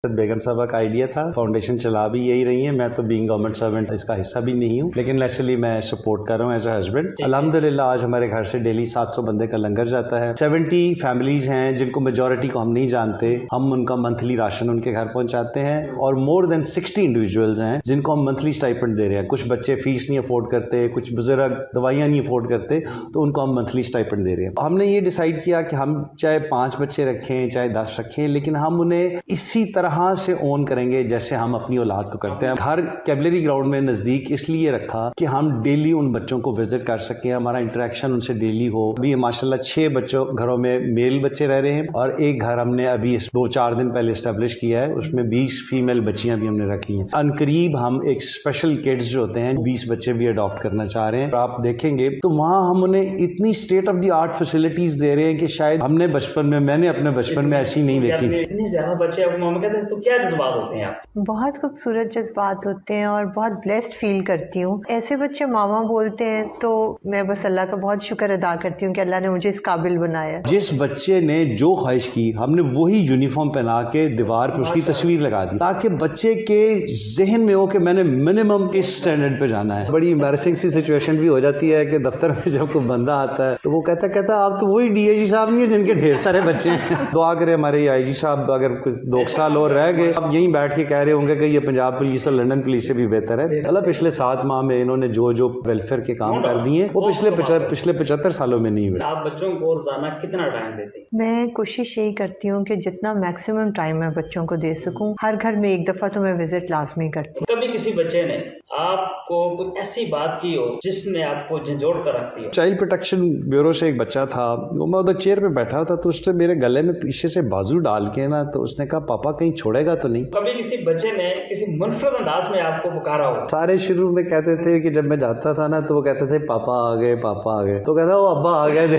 बेगम साहबा का आइडिया था, फाउंडेशन चला भी यही रही है। मैं तो बीइंग गवर्नमेंट सर्वेंट इसका हिस्सा भी नहीं हूँ, लेकिन नेचुरली मैं सपोर्ट कर रहा हूँ एज अ हस्बैंड। अल्हम्दुलिल्लाह आज हमारे घर से डेली 700 बंदे का लंगर जाता है। 70 फैमिलीज हैं जिनको मेजोरिटी को हम नहीं जानते, हम उनका मंथली राशन उनके घर पहुंचाते हैं। और मोर देन 60 इंडिविजुअल्स हैं जिनको हम मंथली स्टाइपेंड दे रहे हैं। कुछ बच्चे फीस नहीं अफोर्ड करते, कुछ बुजुर्ग दवाइयाँ नहीं अफोर्ड करते, तो उनको हम मंथली स्टाइपेंड दे रहे हैं। हमने ये डिसाइड किया कि हम चाहे 5 बच्चे रखें चाहे 10 रखें, लेकिन हम उन्हें इसी तरह से ओन करेंगे जैसे हम अपनी औलाद को करते हैं। घर कैबलरी ग्राउंड में नजदीक इसलिए रखा कि हम डेली उन बच्चों को विजिट कर सकें, हमारा इंटरेक्शन उनसे डेली हो। अभी माशाल्लाह 6 बच्चों घरों में मेल बच्चे रह रहे हैं और एक घर हमने अभी 2-4 दिन पहले एस्टेब्लिश किया है, उसमें 20 फीमेल बच्चियां भी हमने रखी हैं। अनकरीब हम एक स्पेशल किड्स जो होते हैं 20 बच्चे भी अडॉप्ट करना चाह रहे हैं। आप देखेंगे तो वहां हम उन्हें इतनी state of the art facilities दे रहे हैं कि शायद हमने बचपन में, मैंने अपने बचपन में ऐसी नहीं देखी। इतनी ज्यादा बच्चे अब मामा कहते हैं तो क्या जज्बात होते हैं आप? बहुत खूबसूरत जज्बात होते हैं और बहुत ब्लेस्ड फील करती हूँ। ऐसे बच्चे मामा बोलते हैं तो मैं बस अल्लाह का बहुत शुक्र अदा करती हूँ कि अल्लाह ने मुझे इस काबिल बनाया। जिस बच्चे ने जो ख्वाहिश की हमने वही यूनिफॉर्म पहना के दीवार पे उसकी तस्वीर लगा दी, ताकि बच्चे के जहन में हो कि मैंने मिनिमम इस स्टैंडर्ड पे जाना है। बड़ी एम्बैरेसिंग सी सिचुएशन भी हो जाती है कि दफ्तर में जब कोई बंदा आता है तो वो कहता आप तो वही डीआईजी साहब नहीं है जिनके ढेर सारे बच्चे हैं। दुआ करें हमारे आईजी साहब अगर कुछ 2 साल और रह गए, अब यहीं बैठ के कह रहे होंगे कि ये पंजाब पुलिस और लंदन पुलिस से भी बेहतर है। मतलब पिछले 7 माह में इन्होंने जो वेलफेयर के काम कर दिए वो पिछले 75 सालों में नहीं हुए। आप बच्चों को रोजाना कितना टाइम देते हैं? मैं कोशिश यही करती हूँ कि जितना मैक्सिमम टाइम मैं बच्चों को दे सकूँ, हर घर में एक दफा तो मैं विजिट लाजमी करती हूँ। कभी किसी बच्चे ने आपको कुछ ऐसी बात की हो जिसने आपको झंझोड़ कर रखती हो? चाइल्ड प्रोटेक्शन ब्यूरो से एक बच्चा था, वो मैं उधर चेयर पे बैठा था तो उसने मेरे गले में पीछे से बाजू डाल के ना, तो उसने कहा पापा कहीं छोड़ेगा तो नहीं। कभी किसी बच्चे ने किसी मुनफरद अंदाज में आपको पुकारा हो? सारे शुरू में कहते थे कि जब मैं जाता था ना तो वो कहते थे पापा आ गए, तो कहता वो अब्बा आ गए।